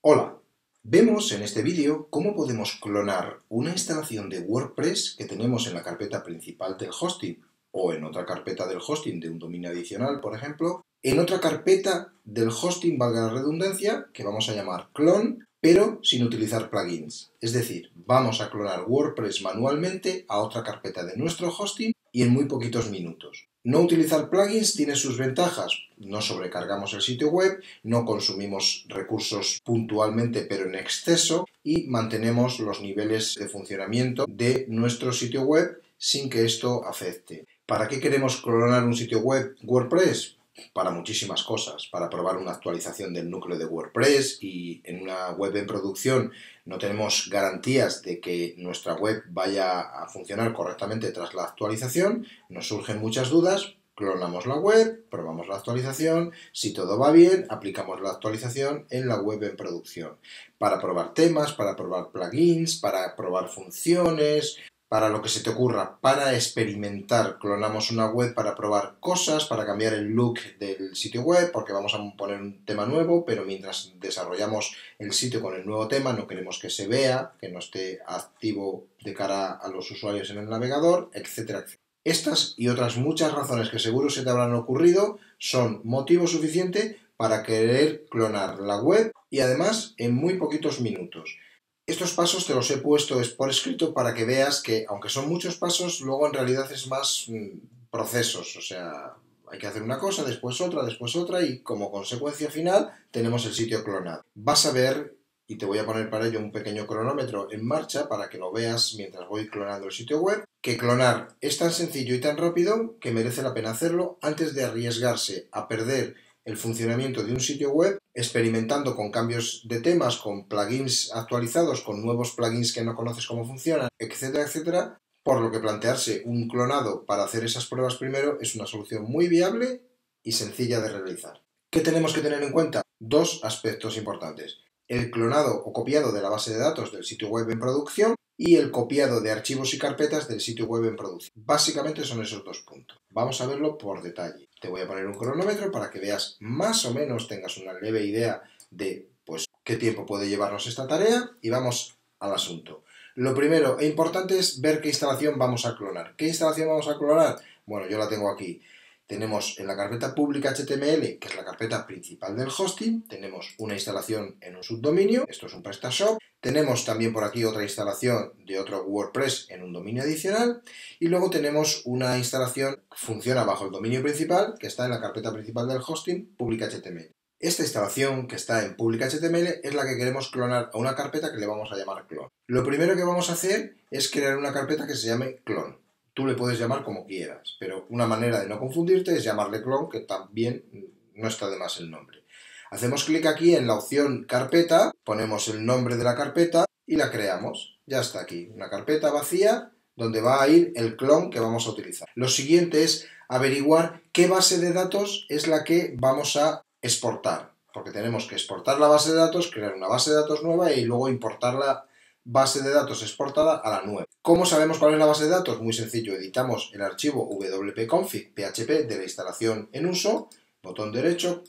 Hola, vemos en este vídeo cómo podemos clonar una instalación de WordPress que tenemos en la carpeta principal del hosting o en otra carpeta del hosting de un dominio adicional, por ejemplo, en otra carpeta del hosting, valga la redundancia, que vamos a llamar clon, pero sin utilizar plugins. Es decir, vamos a clonar WordPress manualmente a otra carpeta de nuestro hosting y en muy poquitos minutos. No utilizar plugins tiene sus ventajas. No sobrecargamos el sitio web, no consumimos recursos puntualmente pero en exceso y mantenemos los niveles de funcionamiento de nuestro sitio web sin que esto afecte. ¿Para qué queremos clonar un sitio web WordPress? Para muchísimas cosas, para probar una actualización del núcleo de WordPress y en una web en producción no tenemos garantías de que nuestra web vaya a funcionar correctamente tras la actualización, nos surgen muchas dudas, clonamos la web, probamos la actualización, si todo va bien, aplicamos la actualización en la web en producción. Para probar temas, para probar plugins, para probar funciones, para lo que se te ocurra, para experimentar, clonamos una web para probar cosas, para cambiar el look del sitio web, porque vamos a poner un tema nuevo, pero mientras desarrollamos el sitio con el nuevo tema no queremos que se vea, que no esté activo de cara a los usuarios en el navegador, etcétera, etcétera. Estas y otras muchas razones que seguro se te habrán ocurrido son motivo suficiente para querer clonar la web y además en muy poquitos minutos. Estos pasos te los he puesto por escrito para que veas que, aunque son muchos pasos, luego en realidad es más procesos. O sea, hay que hacer una cosa, después otra y como consecuencia final tenemos el sitio clonado. Vas a ver, y te voy a poner para ello un pequeño cronómetro en marcha para que lo veas mientras voy clonando el sitio web, que clonar es tan sencillo y tan rápido que merece la pena hacerlo antes de arriesgarse a perder el funcionamiento de un sitio web, experimentando con cambios de temas, con plugins actualizados, con nuevos plugins que no conoces cómo funcionan, etcétera, etcétera, por lo que plantearse un clonado para hacer esas pruebas primero es una solución muy viable y sencilla de realizar. ¿Qué tenemos que tener en cuenta? Dos aspectos importantes. El clonado o copiado de la base de datos del sitio web en producción y el copiado de archivos y carpetas del sitio web en producción. Básicamente son esos dos puntos. Vamos a verlo por detalle. Te voy a poner un cronómetro para que veas más o menos, tengas una leve idea de qué tiempo puede llevarnos esta tarea y vamos al asunto. Lo primero e importante es ver qué instalación vamos a clonar. ¿Qué instalación vamos a clonar? Bueno, yo la tengo aquí. Tenemos en la carpeta pública HTML, que es la carpeta principal del hosting, tenemos una instalación en un subdominio, esto es un PrestaShop, tenemos también por aquí otra instalación de otro WordPress en un dominio adicional y luego tenemos una instalación que funciona bajo el dominio principal, que está en la carpeta principal del hosting, pública HTML. Esta instalación que está en pública HTML es la que queremos clonar a una carpeta que le vamos a llamar clon. Lo primero que vamos a hacer es crear una carpeta que se llame clon. Tú le puedes llamar como quieras, pero una manera de no confundirte es llamarle clon, que también no está de más el nombre. Hacemos clic aquí en la opción carpeta, ponemos el nombre de la carpeta y la creamos. Ya está aquí, una carpeta vacía donde va a ir el clon que vamos a utilizar. Lo siguiente es averiguar qué base de datos es la que vamos a exportar, porque tenemos que exportar la base de datos, crear una base de datos nueva y luego importar la base de datos exportada a la nueva. ¿Cómo sabemos cuál es la base de datos? Muy sencillo, editamos el archivo wp-config php de la instalación en uso, botón derecho,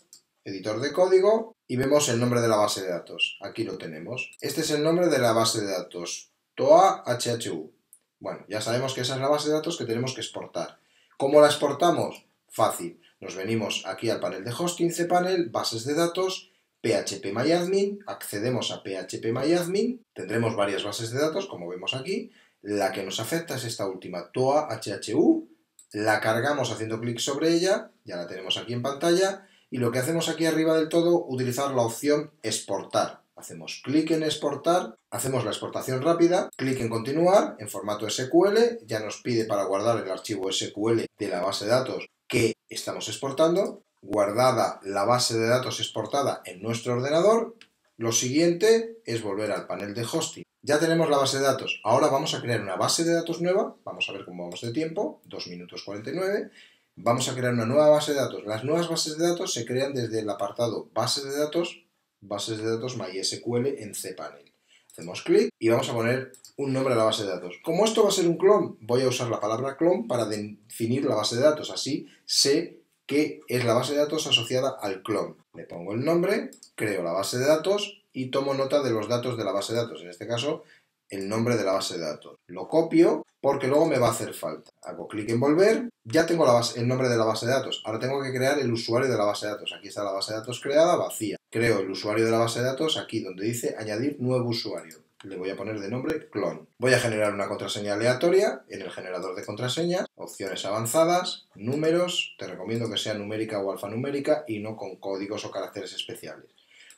editor de código y vemos el nombre de la base de datos. Aquí lo tenemos. Este es el nombre de la base de datos, toa-hhu. Bueno, ya sabemos que esa es la base de datos que tenemos que exportar. ¿Cómo la exportamos? Fácil. Nos venimos aquí al panel de hosting, cPanel, bases de datos, phpMyAdmin, accedemos a phpMyAdmin, tendremos varias bases de datos, como vemos aquí. La que nos afecta es esta última, toa-hhu, la cargamos haciendo clic sobre ella, ya la tenemos aquí en pantalla, y lo que hacemos aquí arriba del todo, utilizar la opción exportar. Hacemos clic en exportar, hacemos la exportación rápida, clic en continuar, en formato SQL, ya nos pide para guardar el archivo SQL de la base de datos que estamos exportando. Guardada la base de datos exportada en nuestro ordenador, lo siguiente es volver al panel de hosting. Ya tenemos la base de datos, ahora vamos a crear una base de datos nueva, vamos a ver cómo vamos de tiempo, 2 minutos 49, vamos a crear una nueva base de datos. Las nuevas bases de datos se crean desde el apartado bases de datos MySQL en cPanel. Hacemos clic y vamos a poner un nombre a la base de datos. Como esto va a ser un clon, voy a usar la palabra clon para definir la base de datos, así sé que es la base de datos asociada al clon. Le pongo el nombre, creo la base de datos y tomo nota de los datos de la base de datos, en este caso el nombre de la base de datos. Lo copio porque luego me va a hacer falta. Hago clic en volver, ya tengo el nombre de la base de datos. Ahora tengo que crear el usuario de la base de datos. Aquí está la base de datos creada, vacía. Creo el usuario de la base de datos aquí donde dice añadir nuevo usuario. Le voy a poner de nombre clon. Voy a generar una contraseña aleatoria en el generador de contraseñas, opciones avanzadas, números, te recomiendo que sea numérica o alfanumérica y no con códigos o caracteres especiales.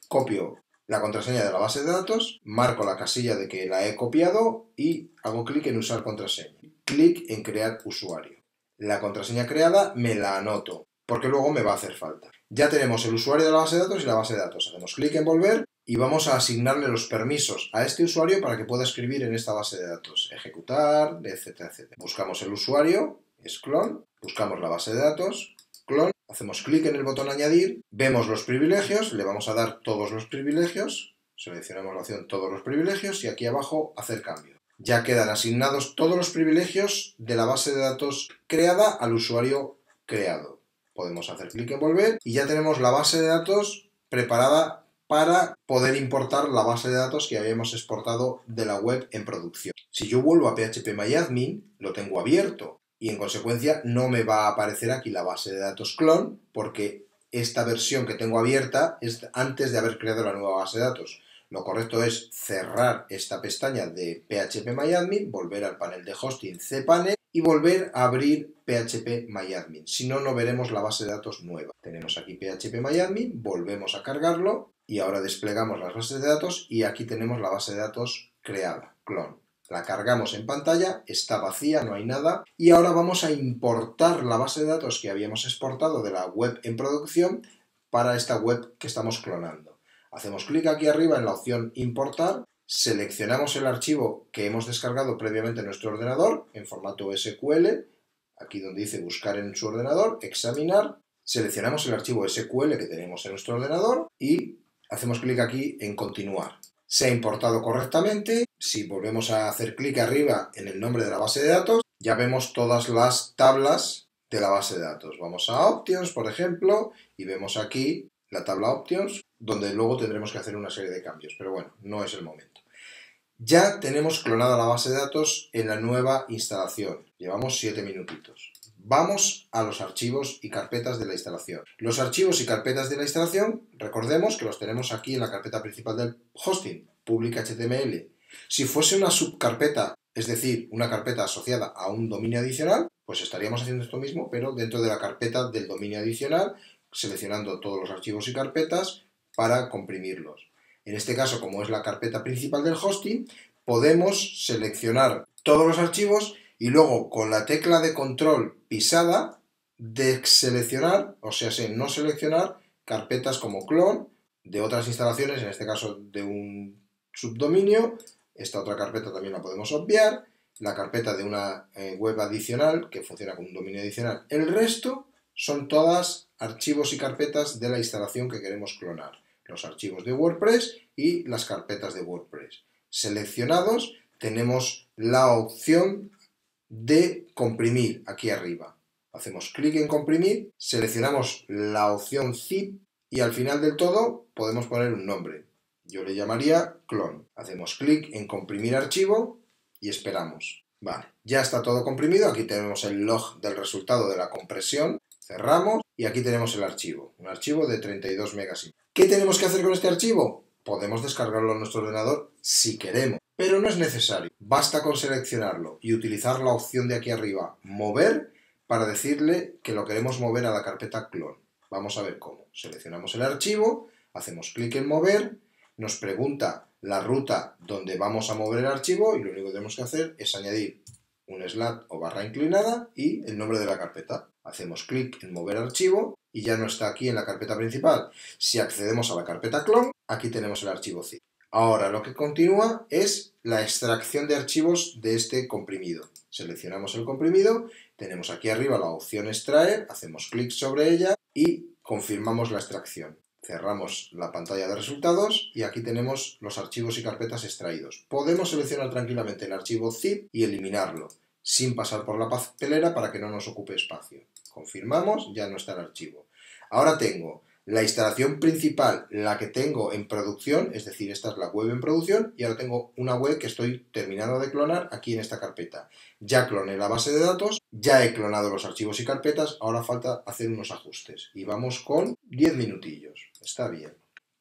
Copio la contraseña de la base de datos, marco la casilla de que la he copiado y hago clic en usar contraseña. Clic en crear usuario. La contraseña creada me la anoto, porque luego me va a hacer falta. Ya tenemos el usuario de la base de datos y la base de datos. Hacemos clic en volver y vamos a asignarle los permisos a este usuario para que pueda escribir en esta base de datos. Ejecutar, etcétera, etcétera. Buscamos el usuario, es clon, buscamos la base de datos, clon, hacemos clic en el botón añadir, vemos los privilegios, le vamos a dar todos los privilegios, seleccionamos la opción todos los privilegios y aquí abajo hacer cambio. Ya quedan asignados todos los privilegios de la base de datos creada al usuario creado. Podemos hacer clic en volver y ya tenemos la base de datos preparada para poder importar la base de datos que habíamos exportado de la web en producción. Si yo vuelvo a phpMyAdmin, lo tengo abierto y en consecuencia no me va a aparecer aquí la base de datos clon porque esta versión que tengo abierta es antes de haber creado la nueva base de datos. Lo correcto es cerrar esta pestaña de phpMyAdmin, volver al panel de hosting cpanel y volver a abrir phpMyAdmin. Si no, no veremos la base de datos nueva. Tenemos aquí phpMyAdmin, volvemos a cargarlo y ahora desplegamos las bases de datos y aquí tenemos la base de datos creada, clon. La cargamos en pantalla, está vacía, no hay nada y ahora vamos a importar la base de datos que habíamos exportado de la web en producción para esta web que estamos clonando. Hacemos clic aquí arriba en la opción importar, seleccionamos el archivo que hemos descargado previamente en nuestro ordenador en formato SQL, aquí donde dice buscar en su ordenador, examinar, seleccionamos el archivo SQL que tenemos en nuestro ordenador y hacemos clic aquí en continuar. Se ha importado correctamente. Si volvemos a hacer clic arriba en el nombre de la base de datos, ya vemos todas las tablas de la base de datos. Vamos a Options, por ejemplo, y vemos aquí la tabla Options, donde luego tendremos que hacer una serie de cambios, pero bueno, no es el momento. Ya tenemos clonada la base de datos en la nueva instalación. Llevamos 7 minutitos. Vamos a los archivos y carpetas de la instalación. Los archivos y carpetas de la instalación, recordemos que los tenemos aquí en la carpeta principal del hosting, public HTML. Si fuese una subcarpeta, es decir, una carpeta asociada a un dominio adicional, pues estaríamos haciendo esto mismo, pero dentro de la carpeta del dominio adicional, seleccionando todos los archivos y carpetas para comprimirlos. En este caso, como es la carpeta principal del hosting, podemos seleccionar todos los archivos y luego con la tecla de control pisada deseleccionar, o sea, no seleccionar carpetas como clon de otras instalaciones, en este caso de un subdominio. Esta otra carpeta también la podemos obviar, la carpeta de una web adicional que funciona como un dominio adicional. El resto son todas archivos y carpetas de la instalación que queremos clonar. Los archivos de WordPress y las carpetas de WordPress. Seleccionados tenemos la opción de comprimir aquí arriba. Hacemos clic en comprimir, seleccionamos la opción zip y al final del todo podemos poner un nombre. Yo le llamaría clon. Hacemos clic en comprimir archivo y esperamos. Vale, ya está todo comprimido. Aquí tenemos el log del resultado de la compresión. Cerramos y aquí tenemos el archivo. Un archivo de 32 megas. ¿Qué tenemos que hacer con este archivo? Podemos descargarlo en nuestro ordenador si queremos, pero no es necesario. Basta con seleccionarlo y utilizar la opción de aquí arriba, mover, para decirle que lo queremos mover a la carpeta clon. Vamos a ver cómo. Seleccionamos el archivo, hacemos clic en mover, nos pregunta la ruta donde vamos a mover el archivo y lo único que tenemos que hacer es añadir un slash o barra inclinada y el nombre de la carpeta. Hacemos clic en mover archivo y ya no está aquí en la carpeta principal. Si accedemos a la carpeta clon, aquí tenemos el archivo zip. Ahora lo que continúa es la extracción de archivos de este comprimido. Seleccionamos el comprimido, tenemos aquí arriba la opción extraer, hacemos clic sobre ella y confirmamos la extracción. Cerramos la pantalla de resultados y aquí tenemos los archivos y carpetas extraídos. Podemos seleccionar tranquilamente el archivo zip y eliminarlo, sin pasar por la papelera para que no nos ocupe espacio. Confirmamos, ya no está el archivo. Ahora tengo la instalación principal, la que tengo en producción, es decir, esta es la web en producción, y ahora tengo una web que estoy terminando de clonar aquí en esta carpeta. Ya cloné la base de datos, ya he clonado los archivos y carpetas, ahora falta hacer unos ajustes. Y vamos con 10 minutillos. Está bien.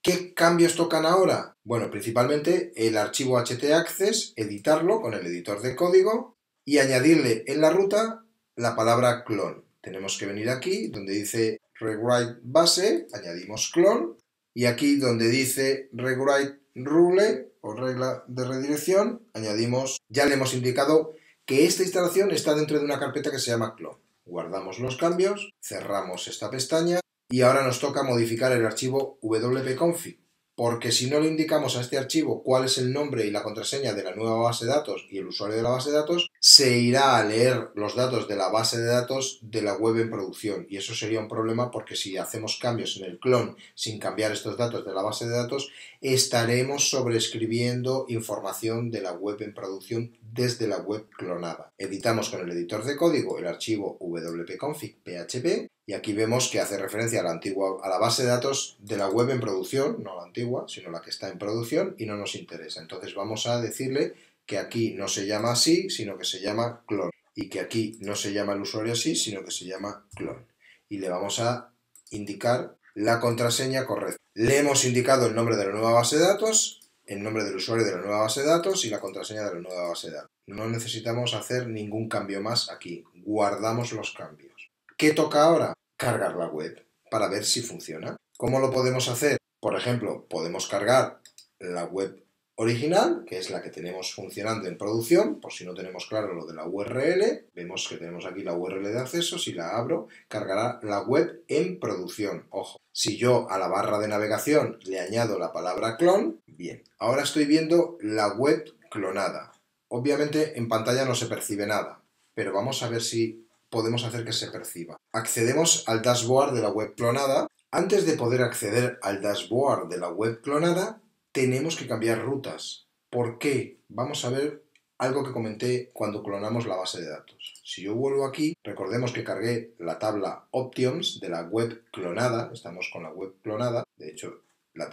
¿Qué cambios tocan ahora? Bueno, principalmente el archivo htaccess, editarlo con el editor de código y añadirle en la ruta la palabra clon. Tenemos que venir aquí donde dice rewrite base, añadimos clon, y aquí donde dice rewrite rule o regla de redirección, añadimos, ya le hemos indicado que esta instalación está dentro de una carpeta que se llama clon. Guardamos los cambios, cerramos esta pestaña y ahora nos toca modificar el archivo wp-config, porque si no le indicamos a este archivo cuál es el nombre y la contraseña de la nueva base de datos y el usuario de la base de datos, se irá a leer los datos de la base de datos de la web en producción, y eso sería un problema porque si hacemos cambios en el clon sin cambiar estos datos de la base de datos, estaremos sobreescribiendo información de la web en producción desde la web clonada. Editamos con el editor de código el archivo wp-config.php y aquí vemos que hace referencia a la base de datos de la web en producción, no la antigua, sino la que está en producción, y no nos interesa. Entonces vamos a decirle que aquí no se llama así, sino que se llama clon, y que aquí no se llama el usuario así, sino que se llama clon. Y le vamos a indicar la contraseña correcta. Le hemos indicado el nombre de la nueva base de datos, el nombre del usuario de la nueva base de datos y la contraseña de la nueva base de datos. No necesitamos hacer ningún cambio más aquí. Guardamos los cambios. ¿Qué toca ahora? Cargar la web para ver si funciona. ¿Cómo lo podemos hacer? Por ejemplo, podemos cargar la web original, que es la que tenemos funcionando en producción, por si no tenemos claro lo de la URL. Vemos que tenemos aquí la URL de acceso. Si la abro, cargará la web en producción. Ojo, si yo a la barra de navegación le añado la palabra clon, bien. Ahora estoy viendo la web clonada. Obviamente en pantalla no se percibe nada, pero vamos a ver si podemos hacer que se perciba. Accedemos al dashboard de la web clonada. Antes de poder acceder al dashboard de la web clonada, tenemos que cambiar rutas. ¿Por qué? Vamos a ver algo que comenté cuando clonamos la base de datos. Si yo vuelvo aquí, recordemos que cargué la tabla options de la web clonada. Estamos con la web clonada. De hecho, la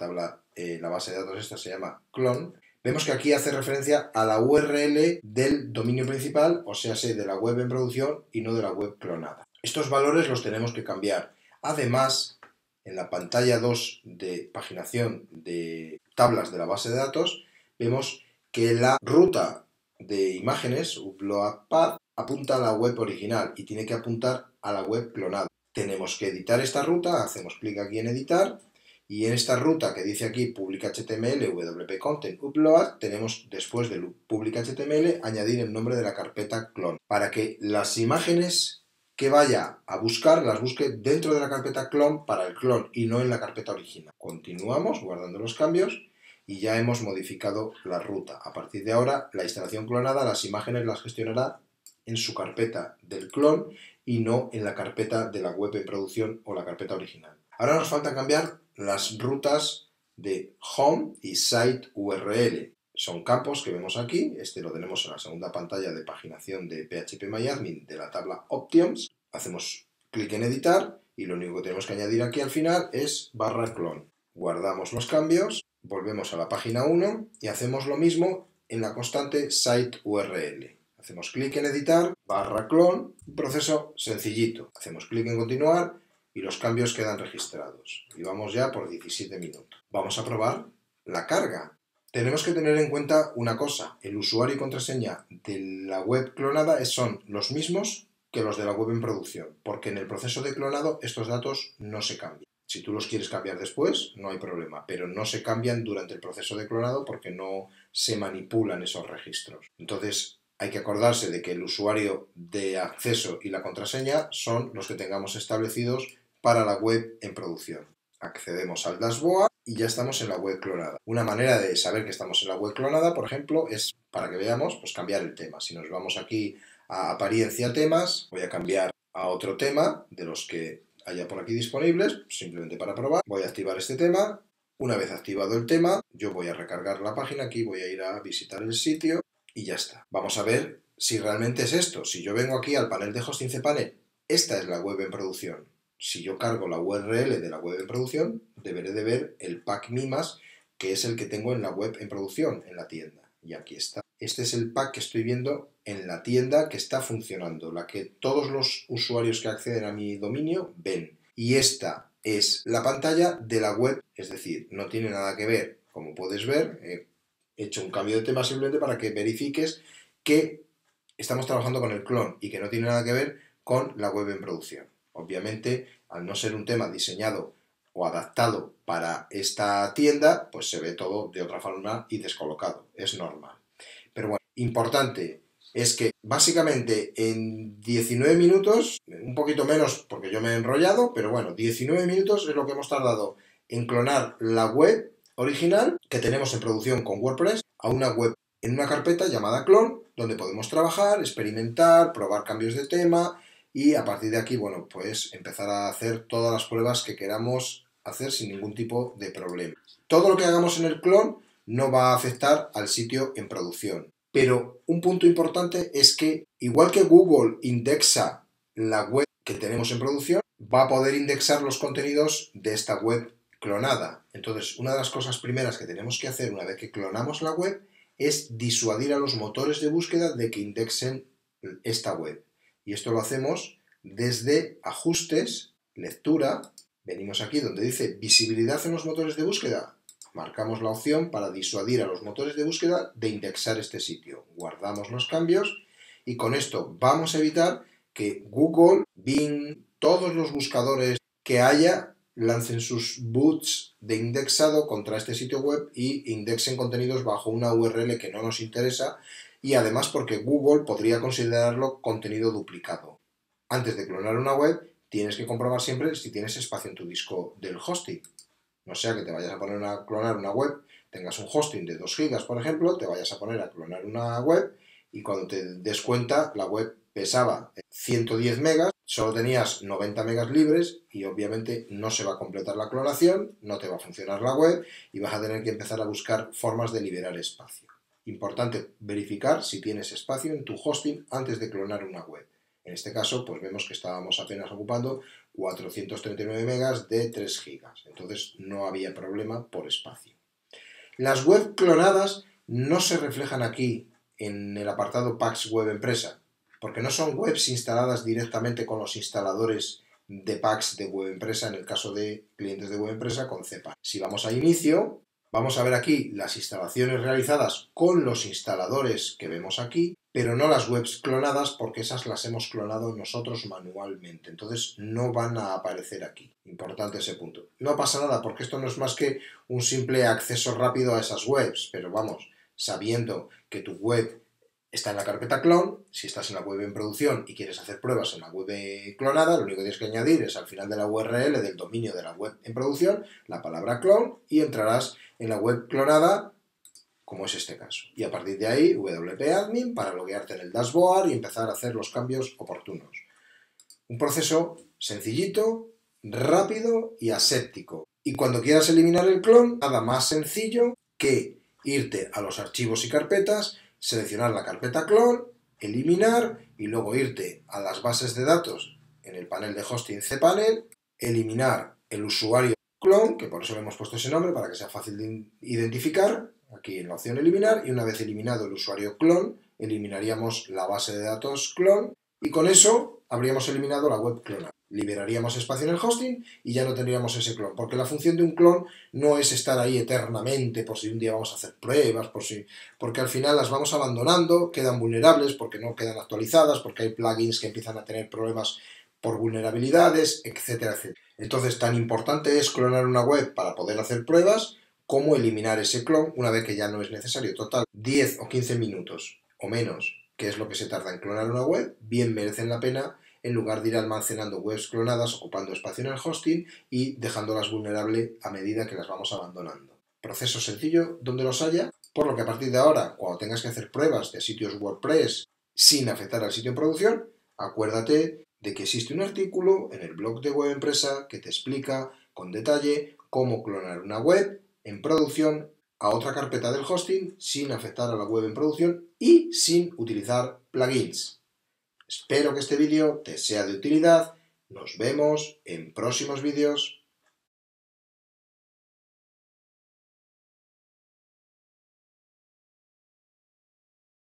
base de datos esta se llama clon. Vemos que aquí hace referencia a la URL del dominio principal, o sea, de la web en producción y no de la web clonada. Estos valores los tenemos que cambiar. Además, en la pantalla 2 de paginación de tablas de la base de datos, vemos que la ruta de imágenes, upload path, apunta a la web original y tiene que apuntar a la web clonada. Tenemos que editar esta ruta, hacemos clic aquí en editar, y en esta ruta que dice aquí public html wp content upload, tenemos después del public html añadir el nombre de la carpeta clon para que las imágenes que vaya a buscar las busque dentro de la carpeta clon para el clon y no en la carpeta original. Continuamos guardando los cambios y ya hemos modificado la ruta. A partir de ahora, la instalación clonada, las imágenes las gestionará en su carpeta del clon y no en la carpeta de la web en producción o la carpeta original. Ahora nos falta cambiar las rutas de home y site URL. Son campos que vemos aquí. Este lo tenemos en la segunda pantalla de paginación de PHPMyAdmin de la tabla options. Hacemos clic en editar y lo único que tenemos que añadir aquí al final es /clon. Guardamos los cambios, volvemos a la página 1 y hacemos lo mismo en la constante site URL. Hacemos clic en editar, /clon, un proceso sencillito. Hacemos clic en continuar y los cambios quedan registrados. Y vamos ya por 17 minutos. Vamos a probar la carga. Tenemos que tener en cuenta una cosa. El usuario y contraseña de la web clonada son los mismos que los de la web en producción, porque en el proceso de clonado estos datos no se cambian. Si tú los quieres cambiar después, no hay problema, pero no se cambian durante el proceso de clonado porque no se manipulan esos registros. Entonces, hay que acordarse de que el usuario de acceso y la contraseña son los que tengamos establecidos para la web en producción. Accedemos al dashboard y ya estamos en la web clonada. Una manera de saber que estamos en la web clonada, por ejemplo, es, para que veamos, pues cambiar el tema. Si nos vamos aquí a apariencia temas, voy a cambiar a otro tema de los que haya por aquí disponibles, simplemente para probar. Voy a activar este tema. Una vez activado el tema, yo voy a recargar la página aquí, voy a ir a visitar el sitio y ya está. Vamos a ver si realmente es esto. Si yo vengo aquí al panel de Hosting cPanel, esta es la web en producción. si yo cargo la URL de la web en producción, deberé de ver el pack Mimas, que es el que tengo en la web en producción, en la tienda. Y aquí está. Este es el pack que estoy viendo en la tienda que está funcionando, la que todos los usuarios que acceden a mi dominio ven. Y esta es la pantalla de la web, es decir, no tiene nada que ver, como puedes ver, he hecho un cambio de tema simplemente para que verifiques que estamos trabajando con el clon y que no tiene nada que ver con la web en producción. Obviamente, al no ser un tema diseñado o adaptado para esta tienda, pues se ve todo de otra forma y descolocado, es normal. Pero bueno, importante es que básicamente en 19 minutos, un poquito menos porque yo me he enrollado, pero bueno, 19 minutos es lo que hemos tardado en clonar la web original que tenemos en producción con WordPress a una web en una carpeta llamada clon, donde podemos trabajar, experimentar, probar cambios de tema y a partir de aquí, bueno, pues empezar a hacer todas las pruebas que queramos hacer sin ningún tipo de problema. Todo lo que hagamos en el clon no va a afectar al sitio en producción. Pero un punto importante es que, igual que Google indexa la web que tenemos en producción, va a poder indexar los contenidos de esta web clonada. Entonces, una de las cosas primeras que tenemos que hacer una vez que clonamos la web es disuadir a los motores de búsqueda de que indexen esta web. Y esto lo hacemos desde Ajustes, Lectura, venimos aquí donde dice Visibilidad en los motores de búsqueda, marcamos la opción para disuadir a los motores de búsqueda de indexar este sitio. Guardamos los cambios y con esto vamos a evitar que Google, Bing, todos los buscadores que haya lancen sus boots de indexado contra este sitio web y indexen contenidos bajo una URL que no nos interesa y además porque Google podría considerarlo contenido duplicado. Antes de clonar una web tienes que comprobar siempre si tienes espacio en tu disco del hosting. No sea que te vayas a poner a clonar una web, tengas un hosting de 2 GB, por ejemplo, te vayas a poner a clonar una web y cuando te des cuenta la web pesaba 110 megas, solo tenías 90 megas libres y obviamente no se va a completar la clonación, no te va a funcionar la web y vas a tener que empezar a buscar formas de liberar espacio. Importante verificar si tienes espacio en tu hosting antes de clonar una web. En este caso, pues vemos que estábamos apenas ocupando 439 megas de 3 gigas. Entonces no había problema por espacio. Las web clonadas no se reflejan aquí en el apartado Packs Web Empresa, porque no son webs instaladas directamente con los instaladores de packs de Web Empresa, en el caso de clientes de Web Empresa con cPack. Si vamos a inicio, vamos a ver aquí las instalaciones realizadas con los instaladores que vemos aquí, pero no las webs clonadas porque esas las hemos clonado nosotros manualmente, entonces no van a aparecer aquí. Importante ese punto. No pasa nada porque esto no es más que un simple acceso rápido a esas webs, pero vamos, sabiendo que tu web está en la carpeta clon, si estás en la web en producción y quieres hacer pruebas en la web clonada, lo único que tienes que añadir es al final de la URL del dominio de la web en producción la palabra clon y entrarás en la web clonada como es este caso. Y a partir de ahí, wp-admin para loguearte en el dashboard y empezar a hacer los cambios oportunos. Un proceso sencillito, rápido y aséptico. Y cuando quieras eliminar el clon, nada más sencillo que irte a los archivos y carpetas, seleccionar la carpeta clon, eliminar y luego irte a las bases de datos en el panel de hosting cPanel, eliminar el usuario clon, que por eso le hemos puesto ese nombre para que sea fácil de identificar, aquí en la opción eliminar, y una vez eliminado el usuario clon, eliminaríamos la base de datos clon y con eso habríamos eliminado la web clonada. Liberaríamos espacio en el hosting y ya no tendríamos ese clon, porque la función de un clon no es estar ahí eternamente por si un día vamos a hacer pruebas, porque al final las vamos abandonando, quedan vulnerables porque no quedan actualizadas, porque hay plugins que empiezan a tener problemas por vulnerabilidades, etcétera, etcétera. Entonces, tan importante es clonar una web para poder hacer pruebas como eliminar ese clon una vez que ya no es necesario. Total, 10 o 15 minutos o menos, que es lo que se tarda en clonar una web, bien merecen la pena en lugar de ir almacenando webs clonadas, ocupando espacio en el hosting y dejándolas vulnerables a medida que las vamos abandonando. Proceso sencillo donde los haya, por lo que a partir de ahora, cuando tengas que hacer pruebas de sitios WordPress sin afectar al sitio en producción, acuérdate de que existe un artículo en el blog de Web Empresa que te explica con detalle cómo clonar una web en producción a otra carpeta del hosting sin afectar a la web en producción y sin utilizar plugins. Espero que este vídeo te sea de utilidad Nos vemos en próximos vídeos.